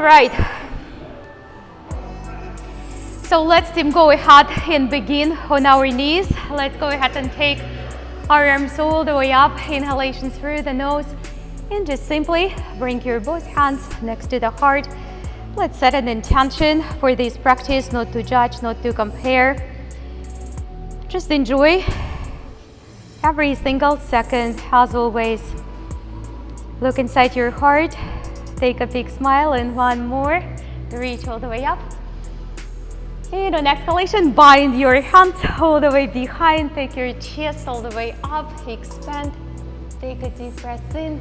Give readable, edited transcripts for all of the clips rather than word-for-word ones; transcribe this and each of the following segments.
right. So let's go ahead and begin on our knees. Let's go ahead and take our arms all the way up, inhalation through the nose, and just simply bring your both hands next to the heart. Let's set an intention for this practice, not to judge, not to compare. Just enjoy every single second as always. Look inside your heart, take a big smile, and one more. Reach all the way up. And on exhalation, bind your hands all the way behind. Take your chest all the way up. Expand. Take a deep breath in.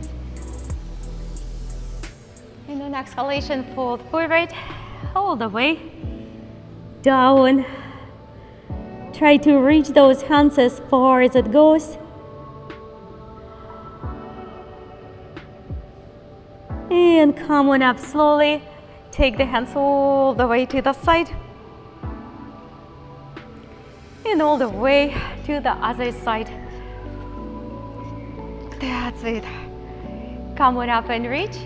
And on exhalation, fold forward all the way down. Try to reach those hands as far as it goes. And come on up slowly. Take the hands all the way to the side. And all the way to the other side. That's it. Come on up and reach.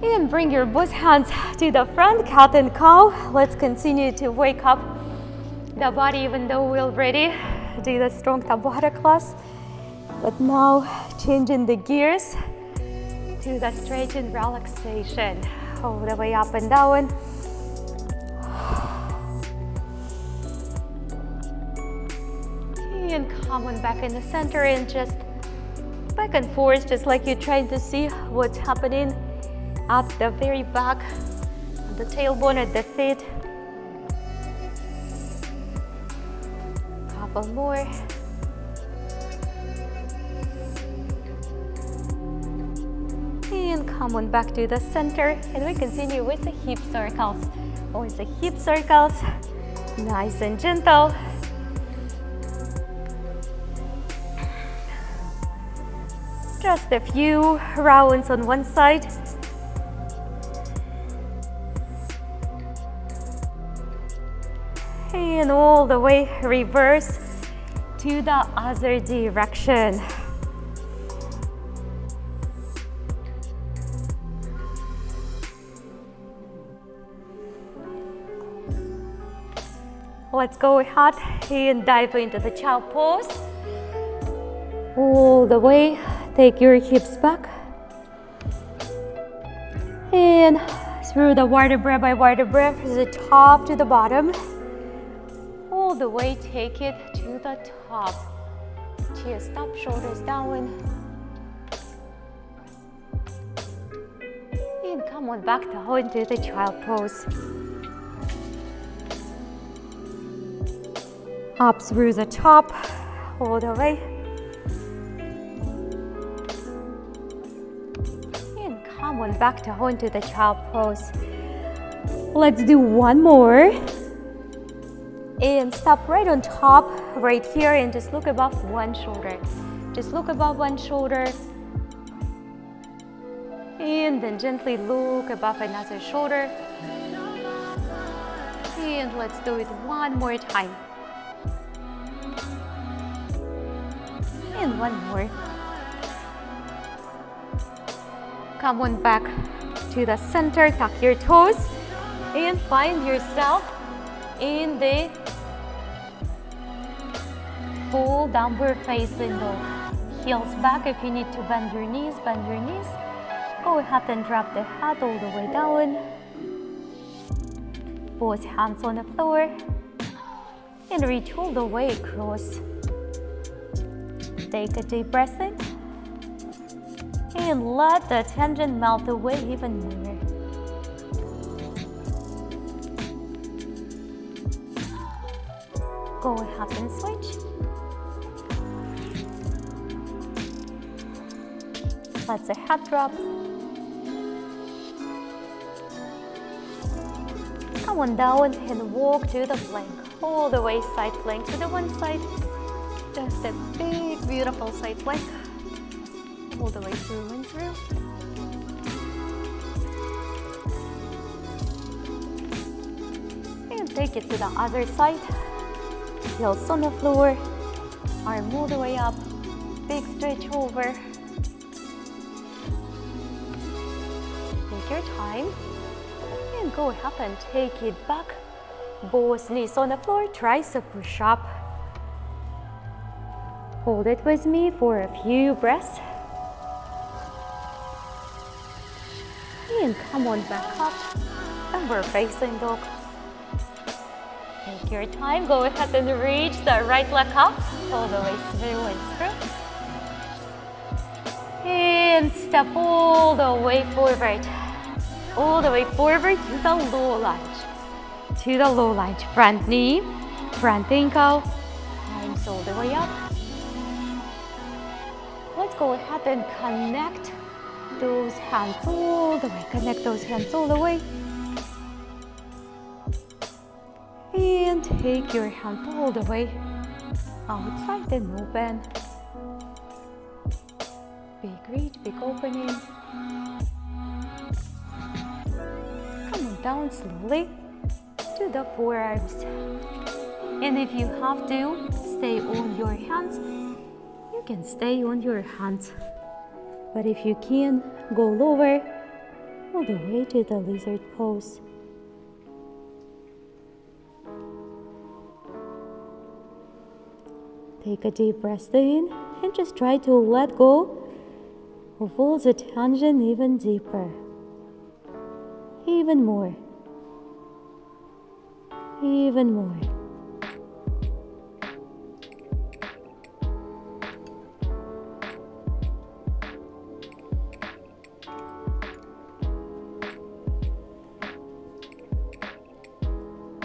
And bring your both hands to the front, cat and cow. Let's continue to wake up the body, even though we already did a strong Tabata class. But now changing the gears to the stretch and relaxation. All the way up and down. And come on back in the center and just back and forth, just like you're trying to see what's happening at the very back, the tailbone at the feet. Couple more. And come on back to the center, and we continue with the hip circles. With the hip circles, nice and gentle. Just a few rounds on one side. And all the way reverse to the other direction. Let's go ahead and dive into the child pose. All the way. Take your hips back. And through the vertebra by vertebra, from the top to the bottom. All the way, take it to the top. Chest up, shoulders down. And come on back down to the child pose. Up through the top, all the way. Come on back down to the child pose. Let's do one more. And stop right on top, right here, and just look above one shoulder. Just look above one shoulder. And then gently look above another shoulder. And let's do it one more time. And one more. Come on back to the center, tuck your toes, and find yourself in the full downward facing dog. Heels back. If you need to bend your knees, bend your knees. Go ahead and drop the head all the way down. Both hands on the floor. And reach all the way across. Take a deep breath in. And let the tension melt away even more. Go ahead and switch. Let the head drop. Come on down and walk to the plank. All the way side plank to the one side. Just a big, beautiful side plank. All the way through and through. And take it to the other side. Heels on the floor. Arm all the way up. Big stretch over. Take your time. And go ahead and take it back. Both knees on the floor, tricep push-up. Hold it with me for a few breaths. And come on back up. And we're facing dog. Take your time. Go ahead and reach the right leg up all the way through and through. And step all the way forward. All the way forward to the low lunge. To the low lunge. Front knee, front ankle, arms all the way up. Let's go ahead and connect those hands all the way. Connect those hands all the way. And take your hand all the way outside and open. Big reach, big opening. Come on down slowly to the forearms. And if you have to stay on your hands, you can stay on your hands. But if you can, go lower all the way to the lizard pose. Take a deep breath in and just try to let go of all the tension even deeper. Even more. Even more.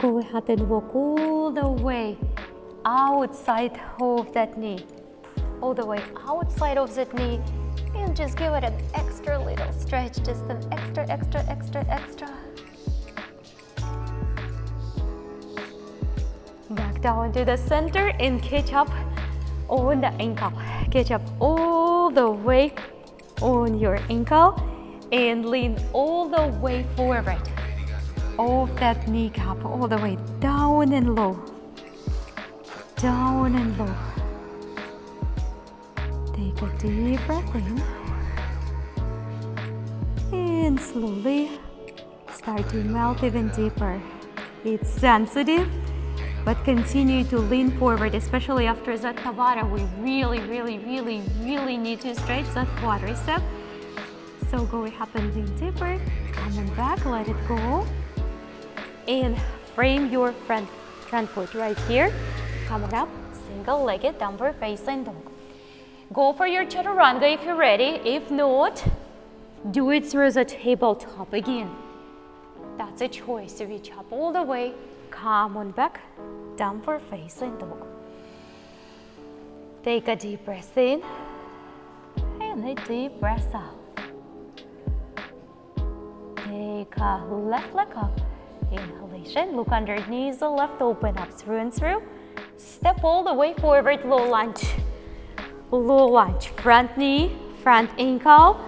Go ahead and walk all the way outside of that knee. All the way outside of that knee. And just give it an extra little stretch. Just an extra. Back down to the center and catch up on the ankle. Catch up all the way on your ankle and lean all the way forward. Of that kneecap all the way down and low. Down and low. Take a deep breath in. And slowly start to melt even deeper. It's sensitive, but continue to lean forward, especially after that Tabata. We really need to stretch that quadricep. So go ahead and lean deeper. Come on back, let it go. And frame your front foot right here. Come on up, single-legged downward facing dog. Go for your chaturanga if you're ready. If not, do it through the tabletop again. That's a choice. Reach up all the way. Come on back, downward facing dog. Take a deep breath in and a deep breath out. Take a left leg up. Inhalation, look underneath the left, open up through and through. Step all the way forward, low lunge. Low lunge, front knee, front ankle,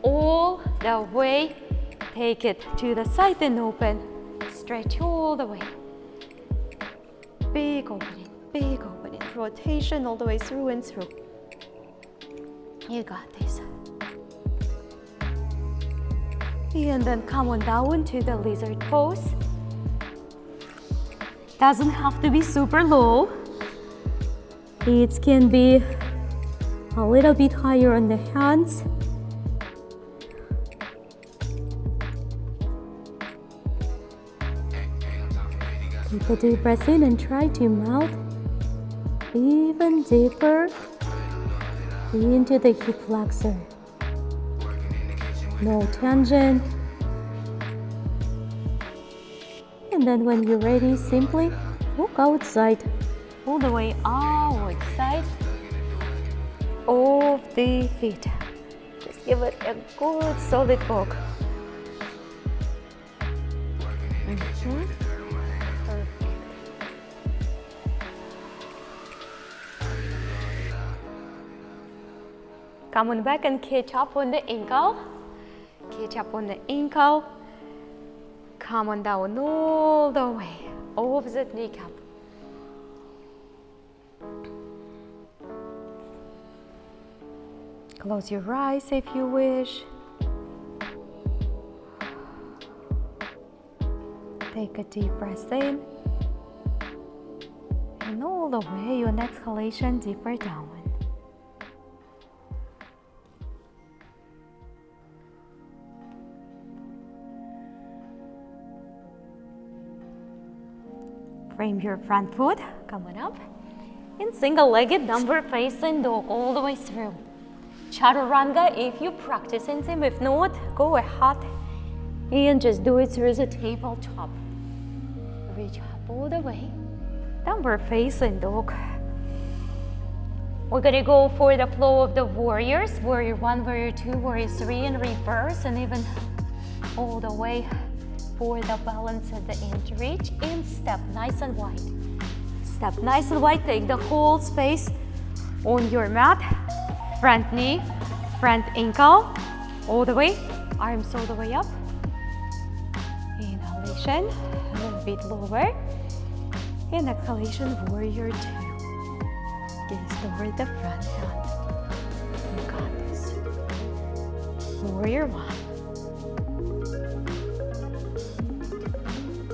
all the way. Take it to the side and open. Stretch all the way. Big opening, rotation all the way through and through. You got this. And then come on down to the lizard pose. Doesn't have to be super low. It can be a little bit higher on the hands. Take a deep breath in and try to melt even deeper into the hip flexor. No tension. And then when you're ready, simply walk outside, all the way outside of the feet. Just give it a good solid walk. Perfect. Come on back and catch up on the ankle. Catch up on the ankle. Come on down all the way, opposite kneecap. Close your eyes if you wish. Take a deep breath in. And all the way on exhalation, deeper down. Frame your front foot, come on up. In single-legged downward facing dog all the way through. Chaturanga if you practice in team, if not, go ahead and just do it through the tabletop. Reach up all the way. Downward facing dog. We're gonna go for the flow of the warriors. Warrior 1, warrior 2, warrior 3 in reverse, and even all the way for the balance at the end. Reach and step nice and wide. Step nice and wide, take the whole space on your mat. Front knee, front ankle, all the way, arms all the way up. Inhalation, a little bit lower. And exhalation, warrior 2. Gaze toward the front hand. You got this. Warrior 1.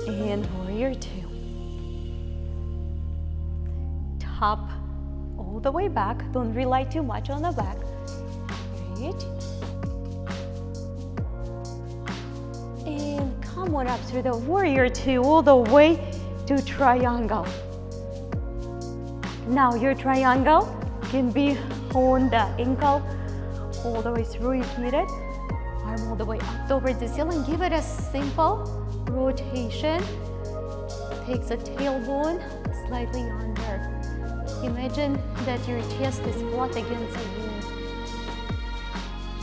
And warrior 2. Top all the way back. Don't rely too much on the back. Reach. And come on up through the warrior 2 all the way to triangle. Now your triangle can be on the ankle all the way through if needed. Arm all the way up toward the ceiling. Give it a simple rotation. Take the tailbone slightly under. Imagine that your chest is flat against the wall.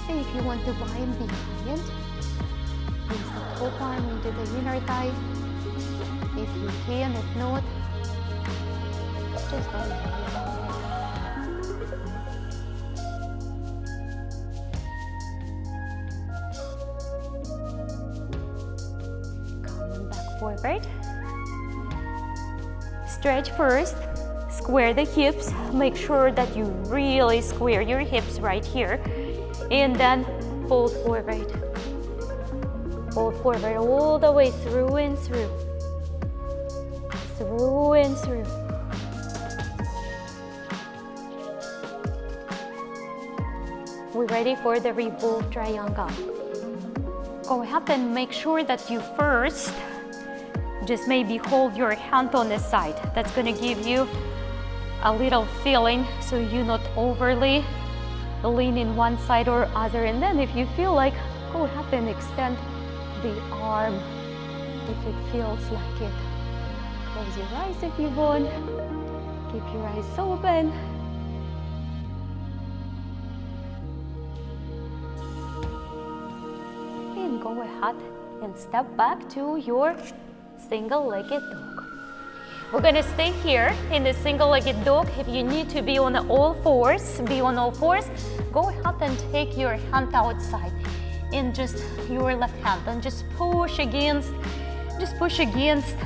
See if you want to bind behind. Place the top arm into the inner thigh. If you can, if not, just don't worry about it. Come back forward. Stretch first. Square the hips. Make sure that you really square your hips right here. And then fold forward. Fold forward all the way through and through. Through and through. We're ready for the revolve triangle. Go ahead and make sure that you first just maybe hold your hand on the side. That's gonna give you a little feeling so you're not overly lean in one side or other. And then if you feel like, go ahead and extend the arm if it feels like it. Close your eyes if you want. Keep your eyes open. And go ahead and step back to your single-legged dog. We're gonna stay here in the single-legged dog. If you need to be on all fours, go ahead and take your hand outside and just your left hand and just push against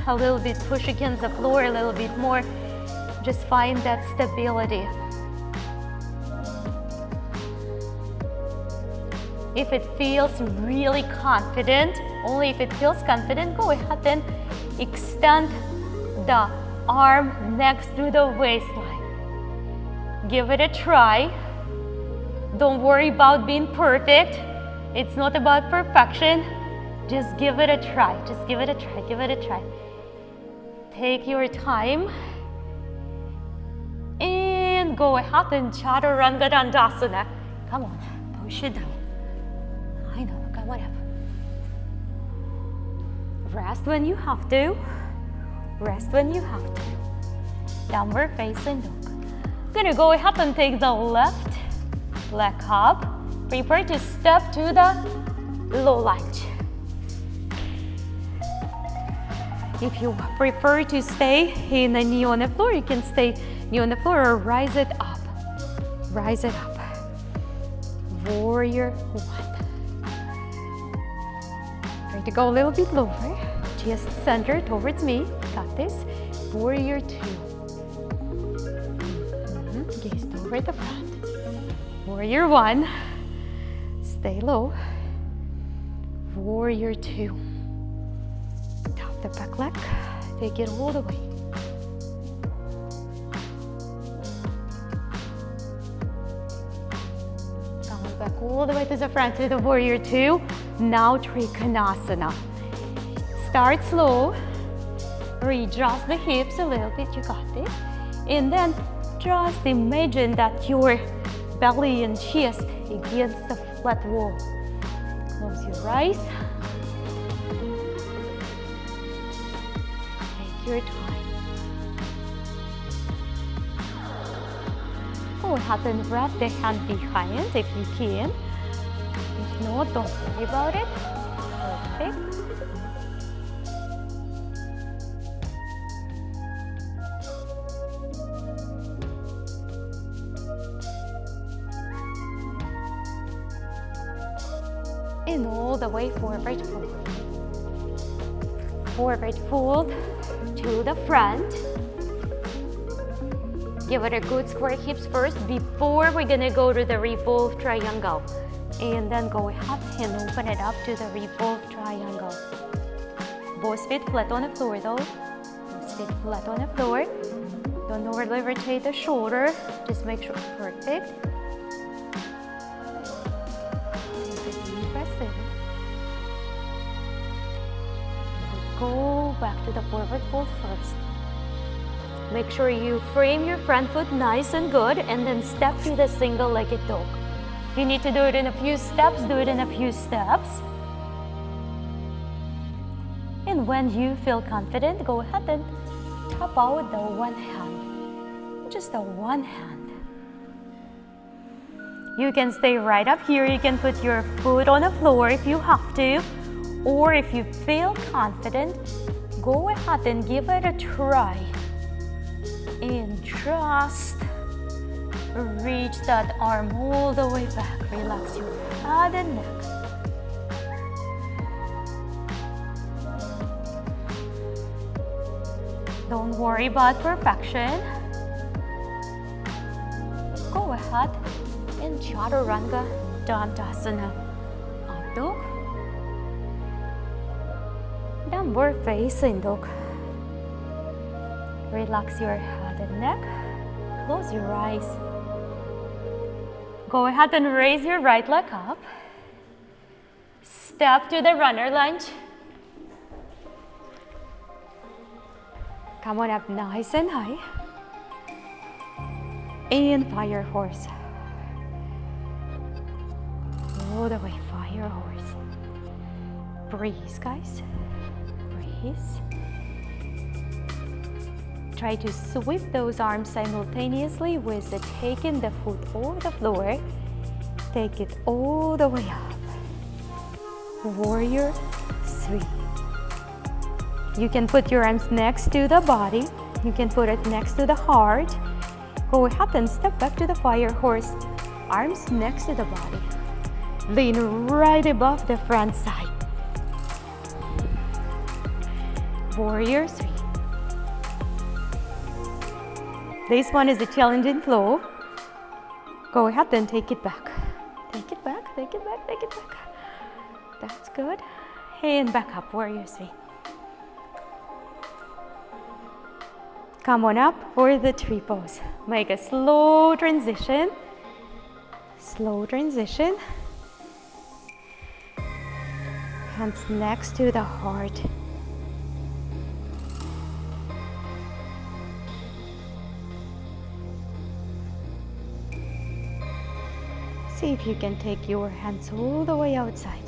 a little bit, push against the floor a little bit more. Just find that stability. If it feels really confident, only if it feels confident, go ahead and extend the arm next to the waistline. Give it a try. Don't worry about being perfect. It's not about perfection. Just give it a try. Just give it a try. Give it a try. Take your time. And go ahead and Chaturanga Dandasana. Come on, push it down. I know, come on up. Rest when you have to. Rest when you have to. Downward facing dog. Gonna go ahead and take the left leg up. Prepare to step to the low lunge. If you prefer to stay in the knee on the floor, you can stay knee on the floor or rise it up. Rise it up. Warrior 1. Try to go a little bit lower. Chest center towards me. Got this. Warrior 2. Gaze toward the front. Warrior 1. Stay low. Warrior 2. Tap the back leg. Take it all the way. Coming back all the way to the front to the warrior two. Now Trikonasana. Start slow. Readjust the hips a little bit. You got this. And then just imagine that your belly and chest against the flat wall. Close your eyes. Take your time. Go ahead and wrap the hand behind if you can. If not, don't worry about it. Perfect. And all the way forward fold. Forward fold to the front. Give it a good square hips first before we're gonna go to the revolve triangle. And then go ahead and open it up to the revolve triangle. Both feet flat on the floor though. Both feet flat on the floor. Don't overly rotate the shoulder. Just make sure perfect. Go back to the forward fold first. Make sure you frame your front foot nice and good and then step to the single-legged dog. If you need to do it in a few steps, do it in a few steps. And when you feel confident, go ahead and tap out the one hand. Just the one hand. You can stay right up here. You can put your foot on the floor if you have to. Or if you feel confident, go ahead and give it a try. And just reach that arm all the way back. Relax your head and neck. Don't worry about perfection. Go ahead and Chaturanga Dandasana. Up dog. Downward facing dog. Relax your head and neck. Close your eyes. Go ahead and raise your right leg up. Step to the runner lunge. Come on up nice and high. And fire horse. All the way, fire horse. Breathe, guys. Try to sweep those arms simultaneously with taking the foot off the floor. Take it all the way up. Warrior 3. You can put your arms next to the body. You can put it next to the heart. Go ahead and step back to the fire horse. Arms next to the body. Lean right above the front side. Warrior 3. This one is a challenging flow. Go ahead and take it back. Take it back, take it back, take it back. That's good. And back up, warrior 3. Come on up for the tree pose. Make a slow transition. Slow transition. Hands next to the heart. See if you can take your hands all the way outside.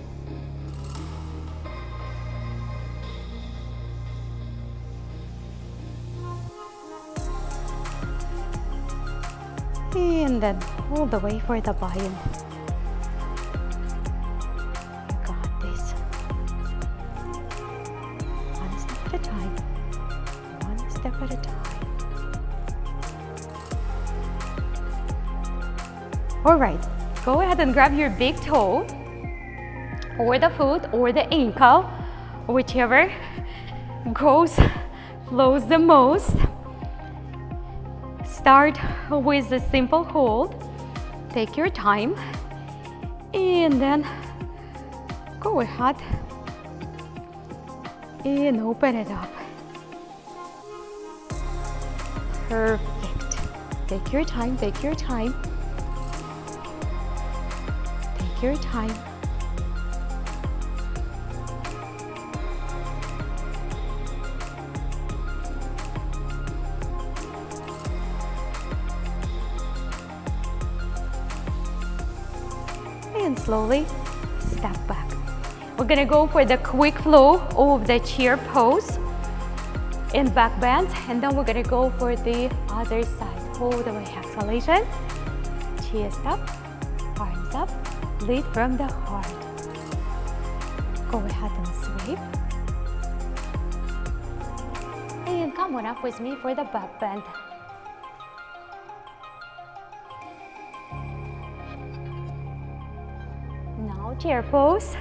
And then all the way for the buy-in. You got this. One step at a time. One step at a time. All right. Go ahead and grab your big toe or the foot or the ankle, whichever flows the most. Start with a simple hold. Take your time and then go ahead and open it up. Perfect. Take your time, take your time. Take your time. And slowly step back. We're gonna go for the quick flow of the chair pose and back bend, and then we're gonna go for the other side. All the way, exhalation, chest up, arms up, lead from the heart. Go ahead and sweep. And come on up with me for the back bend. Now chair pose.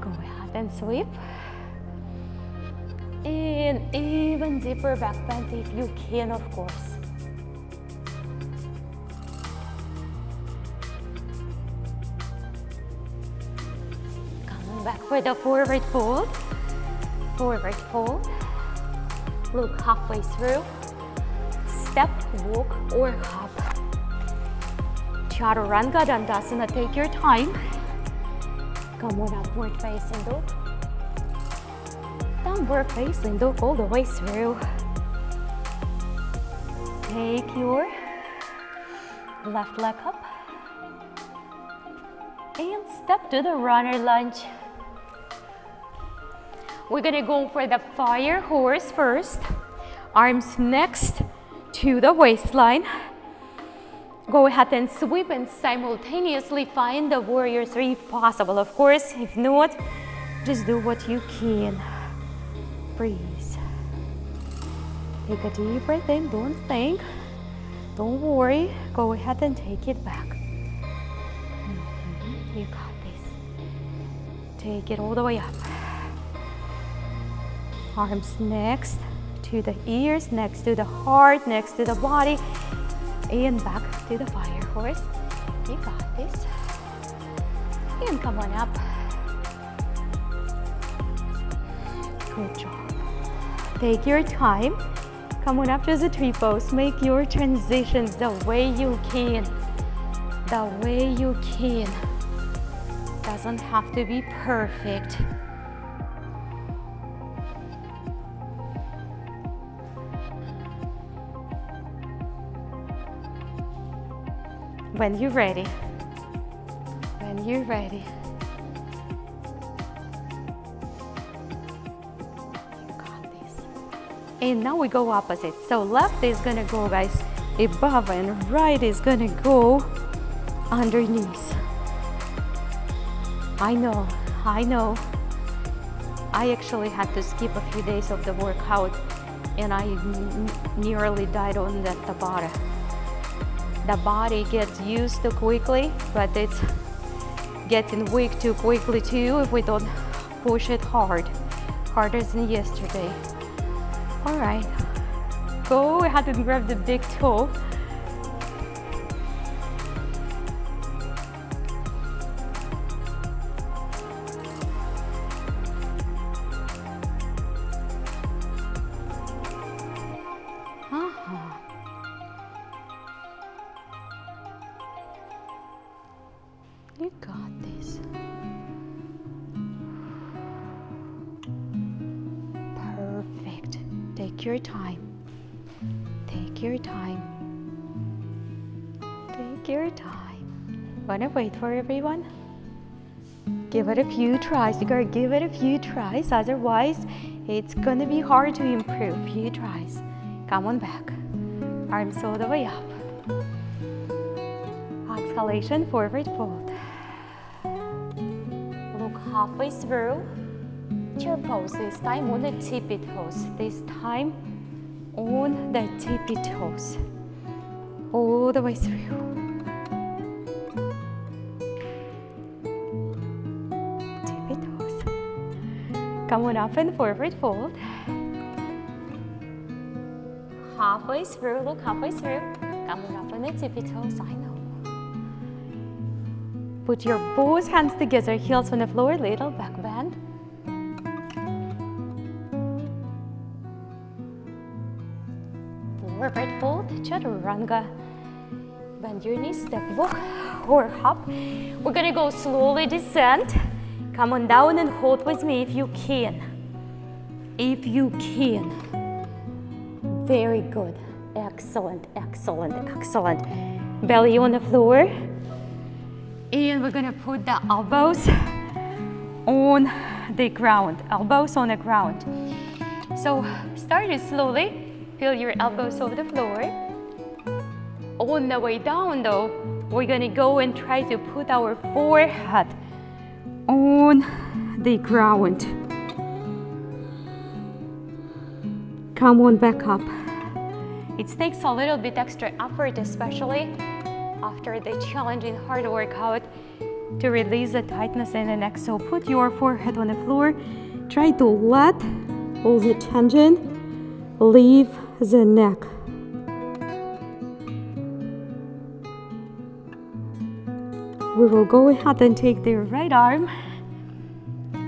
Go ahead and sweep. And even deeper back bend if you can, of course. Coming back for the forward fold. Forward fold. Look halfway through. Step, walk, or hop. Chaturanga Dandasana, take your time. Come on, upward facing dog. Downward facing dog all the way through. Take your left leg up. And step to the runner lunge. We're gonna go for the fire horse first. Arms next to the waistline. Go ahead and sweep and simultaneously find the warrior three if possible. Of course, if not, just do what you can. Breathe. Take a deep breath in, don't think. Don't worry, go ahead and take it back. You got this. Take it all the way up. Arms next to the ears, next to the heart, next to the body. And back to the fire horse. You got this. And come on up. Good job. Take your time. Come on up to the tree pose. Make your transitions the way you can. The way you can. Doesn't have to be perfect. When you're ready. When you're ready. You got this. And now we go opposite. So left is gonna go, guys, above, and right is gonna go underneath. I know. I actually had to skip a few days of the workout, and I nearly died on that Tabata. The body gets used to quickly, but it's getting weak too quickly too if we don't push it hard, harder than yesterday. All right, go ahead and grab the big toe. You got this. Perfect. Take your time. Take your time. Take your time. Wanna wait for everyone? Give it a few tries. You gotta give it a few tries, otherwise it's gonna be hard to improve. Few tries. Come on back. Arms all the way up. Exhalation, forward fold. Look halfway through. Chair pose, this time on the tippy toes. This time on the tippy toes. All the way through. Tippy toes. Come on up and forward fold. Halfway through, look halfway through. Come on up on the tippy toes, I know. Put your both hands together, heels on the floor, little back bend. Perfect fold, chaturanga. Bend your knees, step walk or hop. We're gonna go slowly descend. Come on down and hold with me if you can. If you can. Very good. Excellent, excellent, excellent. Belly on the floor. And we're gonna put the elbows on the ground. Elbows on the ground. So start it slowly. Feel your elbows over the floor. On the way down though, we're gonna go and try to put our forehead on the ground. Come on back up. It takes a little bit extra effort, especially after the challenging hard workout, to release the tightness in the neck. So put your forehead on the floor. Try to let all the tension leave the neck. We will go ahead and take the right arm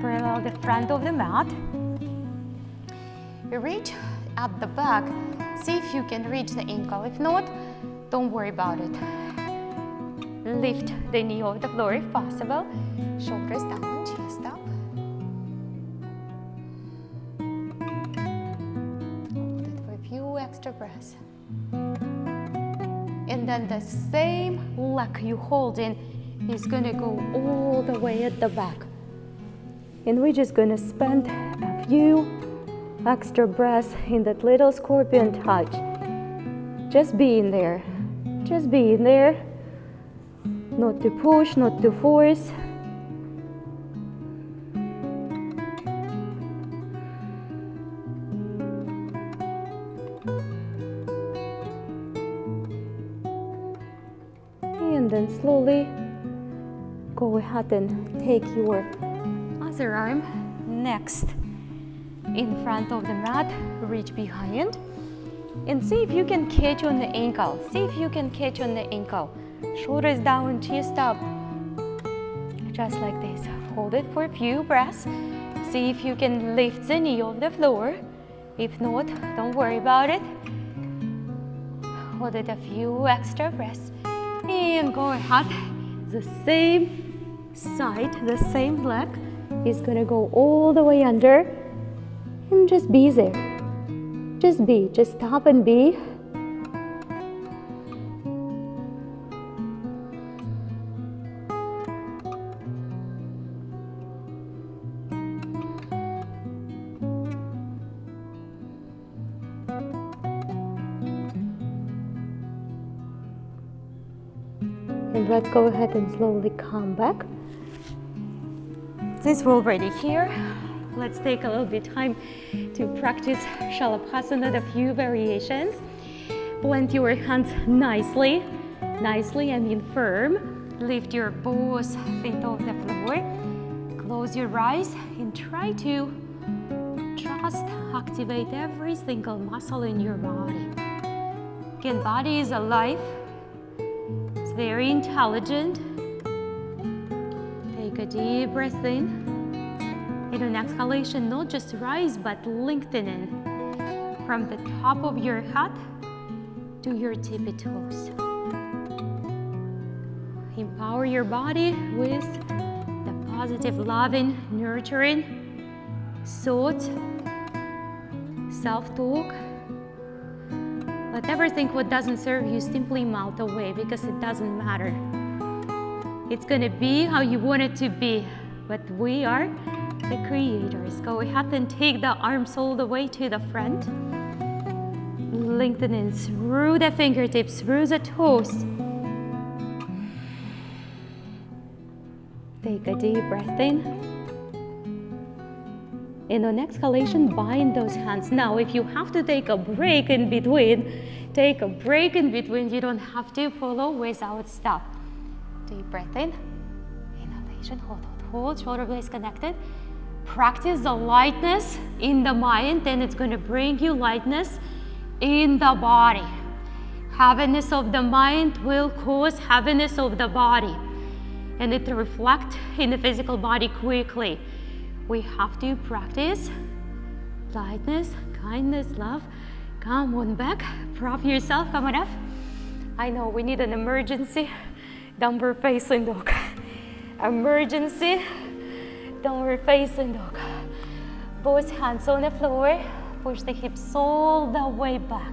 parallel the front of the mat. Reach at the back. See if you can reach the ankle. If not, don't worry about it. Lift the knee off the floor if possible. Shoulders down, chest up. Hold it for a few extra breaths. And then the same leg you hold in is gonna go all the way at the back. And we're just gonna spend a few extra breaths in that little scorpion touch. Just be in there. Just be in there. Not to push, not to force. And then slowly go ahead and take your other arm next in front of the mat. Reach behind and see if you can catch on the ankle. See if you can catch on the ankle. Shoulders down, chest up. Just like this. Hold it for a few breaths. See if you can lift the knee off the floor. If not, don't worry about it. Hold it a few extra breaths. And go ahead. The same side, the same leg is gonna go all the way under. And just be there. Just be. Just stop and be. And let's go ahead and slowly come back. Since we're already here, let's take a little bit time to practice Shalabhasana, a few variations. Plant your hands nicely, I mean firm. Lift your both feet off the floor. Close your eyes and try to just activate every single muscle in your body. Again, body is alive. It's very intelligent. Take a deep breath in. And on exhalation, not just rise, but lengthening from the top of your head to your tippy toes. Empower your body with the positive, loving, nurturing thoughts, self-talk. Let everything what doesn't serve you simply melt away, because it doesn't matter. It's gonna be how you want it to be, but we are the creators. Go ahead and take the arms all the way to the front. Lengthening through the fingertips, through the toes. Take a deep breath in. And on exhalation, bind those hands. Now, if you have to take a break in between, take a break in between. You don't have to follow without stop. Deep breath in. Inhalation, hold, shoulder blades connected. Practice the lightness in the mind, and it's going to bring you lightness in the body. Heaviness of the mind will cause heaviness of the body, and it reflects in the physical body quickly. We have to practice lightness, kindness, love Come on back, prop yourself, come on up. I know we need an emergency downward facing dog. Emergency downward facing dog. Both hands on the floor, push the hips all the way back.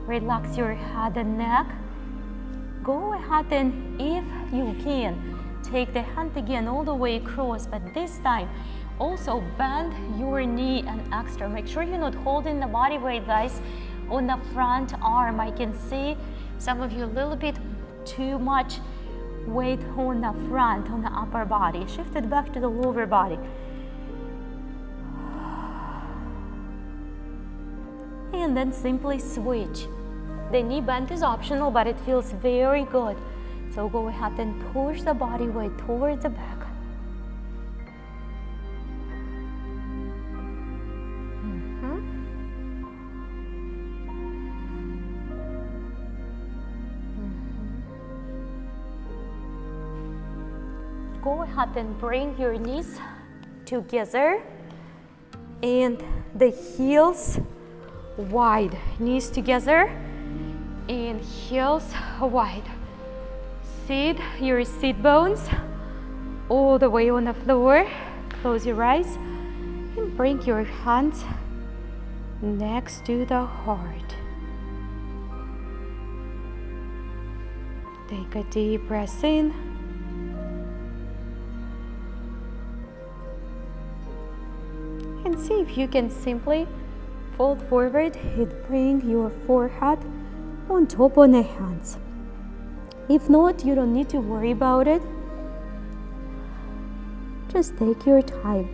Relax your head and neck. Go ahead and, if you can, take the hand again all the way across, but this time also bend your knee and extra. Make sure you're not holding the body weight, guys, on the front arm. I can see some of you a little bit too much weight on the front, on the upper body. Shift it back to the lower body. And then simply switch. The knee bend is optional, but it feels very good. So go ahead and push the body weight towards the back. Go ahead and bring your knees together and the heels wide. Knees together and heels wide. Sit your sit bones all the way on the floor. Close your eyes and bring your hands next to the heart. Take a deep breath in. And see if you can simply fold forward and bring your forehead on top of the hands. If not, you don't need to worry about it. Just take your time.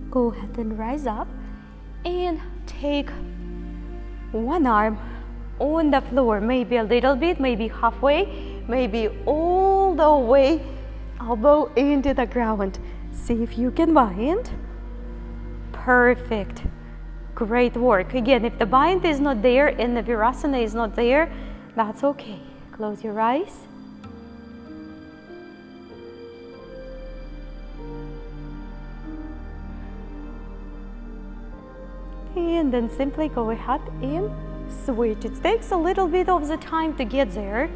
Go ahead and rise up and take one arm on the floor, maybe a little bit, maybe halfway, maybe all the way, elbow into the ground. See if you can bind. Perfect. Great work. Again, if the bind is not there and the Virasana is not there, that's okay. Close your eyes. And then simply go ahead and switch. It takes a little bit of the time to get there.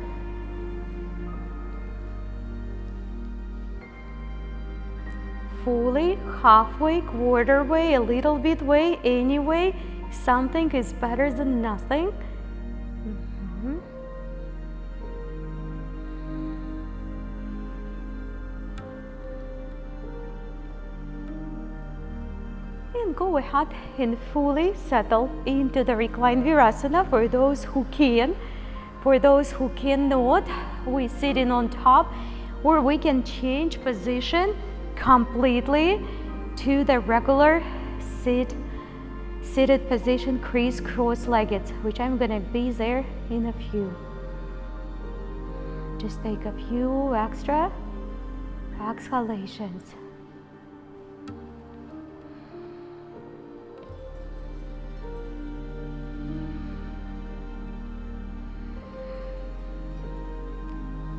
Fully, halfway, quarter way, a little bit way, anyway, something is better than nothing. And go ahead and fully settle into the reclined Virasana for those who can. For those who cannot, we sitting on top, or we can change position completely to the regular seated position, cross-legged, which I'm gonna be there in a few. Just take a few extra exhalations.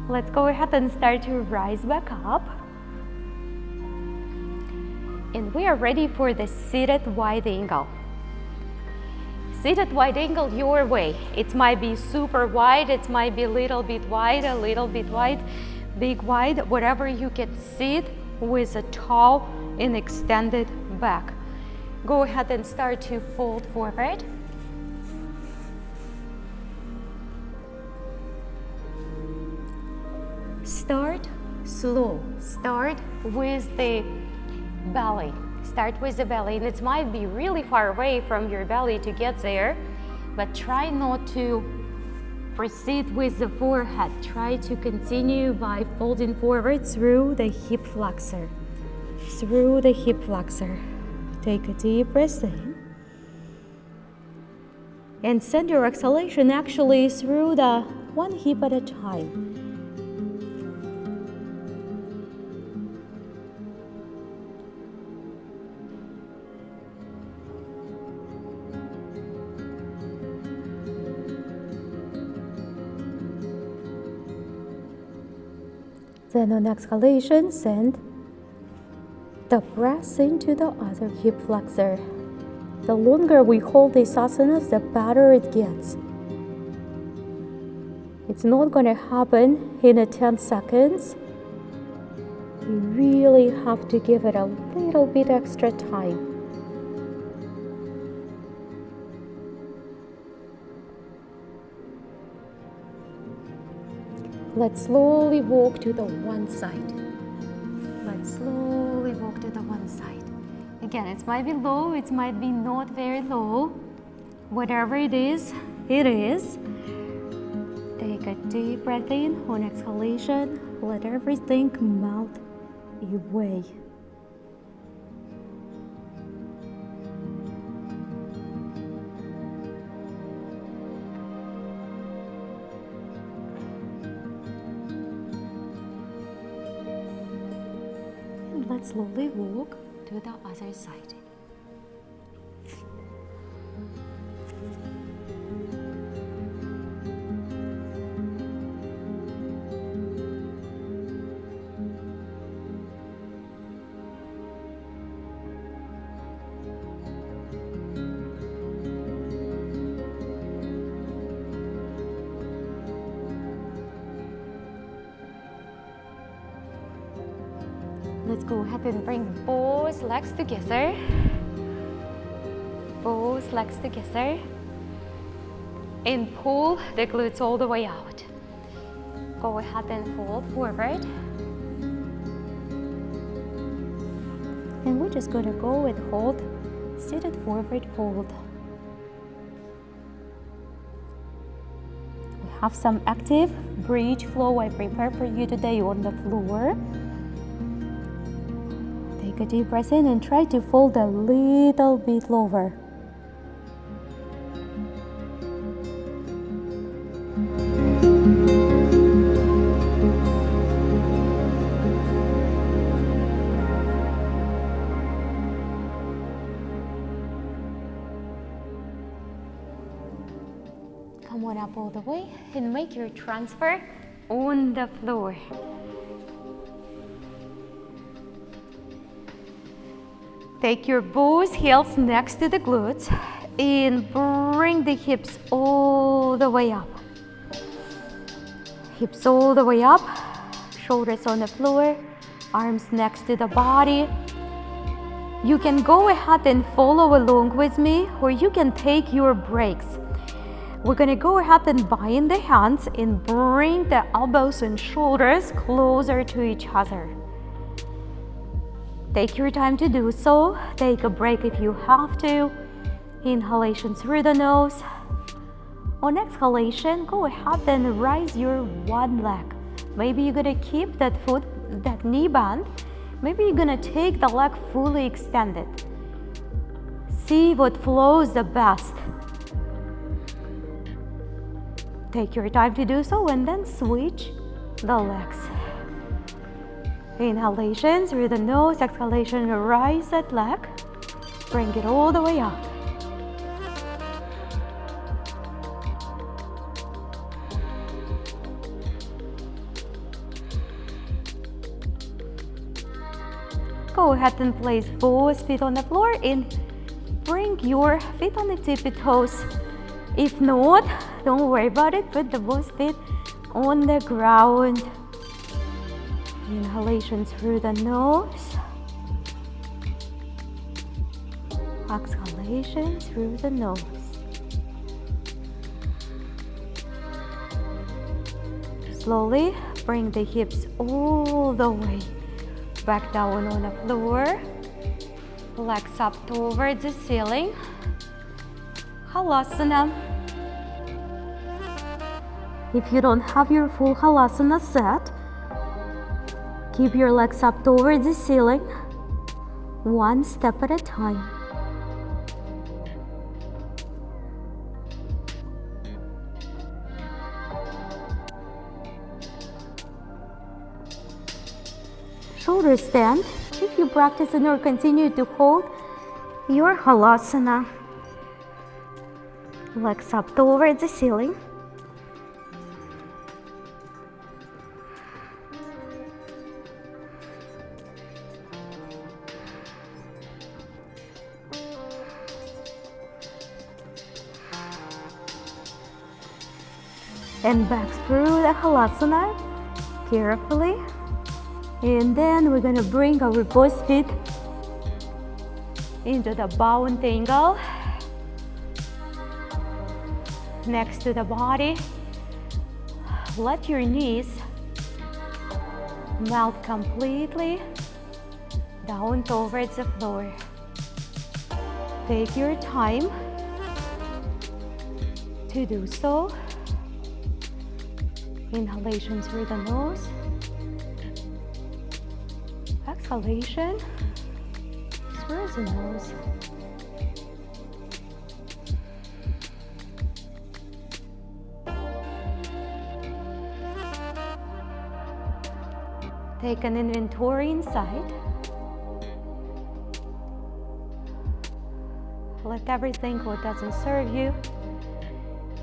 Let's go ahead and start to rise back up. And we are ready for the seated wide angle. Seated wide angle your way. It might be super wide, it might be a little bit wide, big wide, whatever you can sit with a tall and extended back. Go ahead and start to fold forward. Start slow. Start with the belly. Start with the belly, and it might be really far away from your belly to get there, but try not to proceed with the forehead. Try to continue by folding forward through the hip flexor. Through the hip flexor. Take a deep breath in. And send your exhalation actually through the one hip at a time. Then on exhalation, send the press into the other hip flexor. The longer we hold these asanas, the better it gets. It's not going to happen in 10 seconds. You really have to give it a little bit extra time. Let's slowly walk to the one side. Let's slowly walk to the one side. Again, it might be low, it might be not very low. Whatever it is, it is. Take a deep breath in. On exhalation, let everything melt away. And let's slowly walk to the other side. Let's go ahead and bring both legs together. Both legs together. And pull the glutes all the way out. Go ahead and fold forward. And we're just going to go and hold seated forward fold. We have some active bridge flow I prepared for you today on the floor. Take a deep breath in and try to fold a little bit lower. Come on up all the way and make your transfer on the floor. Take your both heels next to the glutes and bring the hips all the way up. Hips all the way up, shoulders on the floor, arms next to the body. You can go ahead and follow along with me, or you can take your breaks. We're gonna go ahead and bind the hands and bring the elbows and shoulders closer to each other. Take your time to do so. Take a break if you have to. Inhalation through the nose. On exhalation, go ahead and raise your one leg. Maybe you're gonna keep that foot, that knee bent. Maybe you're gonna take the leg fully extended. See what flows the best. Take your time to do so and then switch the legs. Inhalation through the nose, exhalation, rise that leg, bring it all the way up. Go ahead and place both feet on the floor and bring your feet on the tippy toes. If not, don't worry about it, put the both feet on the ground. Inhalation through the nose. Exhalation through the nose. Slowly bring the hips all the way back down on the floor. Legs up towards the ceiling. Halasana. If you don't have your full halasana set, keep your legs up towards the ceiling, one step at a time. Shoulders stand if you practice and or continue to hold your halasana. Legs up towards the ceiling. and back through the halasana carefully. And then we're gonna bring our both feet into the bound angle next to the body. Let your knees melt completely down towards the floor. Take your time to do so. Inhalation through the nose. Exhalation through the nose. Take an inventory inside. Let everything what doesn't serve you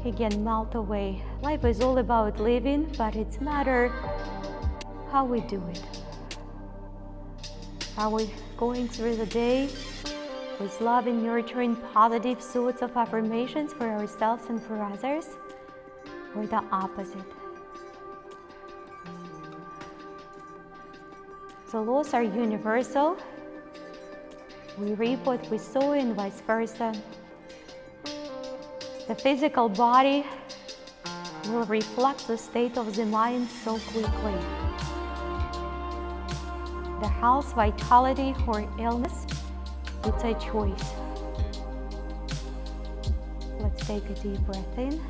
again melt away. Life is all about living, but it's matter how we do it. Are we going through the day with love and nurturing positive thoughts of affirmations for ourselves and for others, or the opposite? The laws are universal. We reap what we sow and vice versa. The physical body will reflect the state of the mind so quickly. The health, vitality, or illness, it's a choice. Let's take a deep breath in.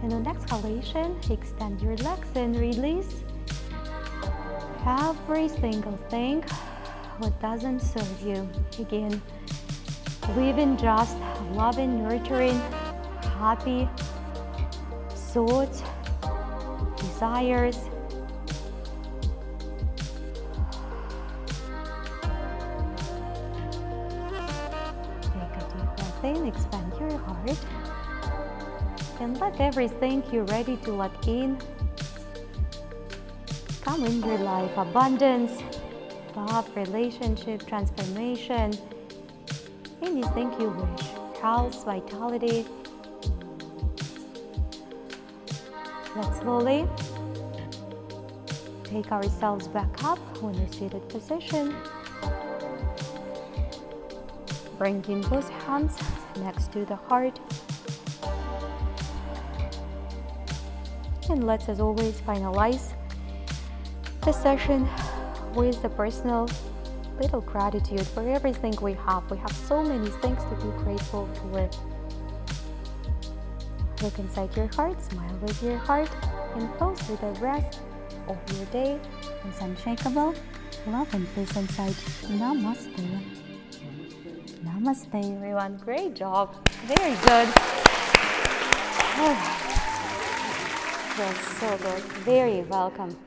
And on exhalation, extend your legs and release every single thing what doesn't serve you. Again, live in just loving, nurturing, happy thoughts, desires. Take a deep breath in, expand your heart, and let everything you're ready to let in come in your life. Abundance, love, relationship, transformation, anything you wish. Health, vitality. Let's slowly take ourselves back up on a seated position. Bringing both hands next to the heart. And let's, as always, finalize the session with the personal little gratitude for everything we have. We have so many things to be grateful for. Look inside your heart, smile with your heart, and flow through the rest of your day with unshakable love and peace inside. Namaste. Namaste, everyone. Great job. Very good. Oh, that's so good. Very welcome.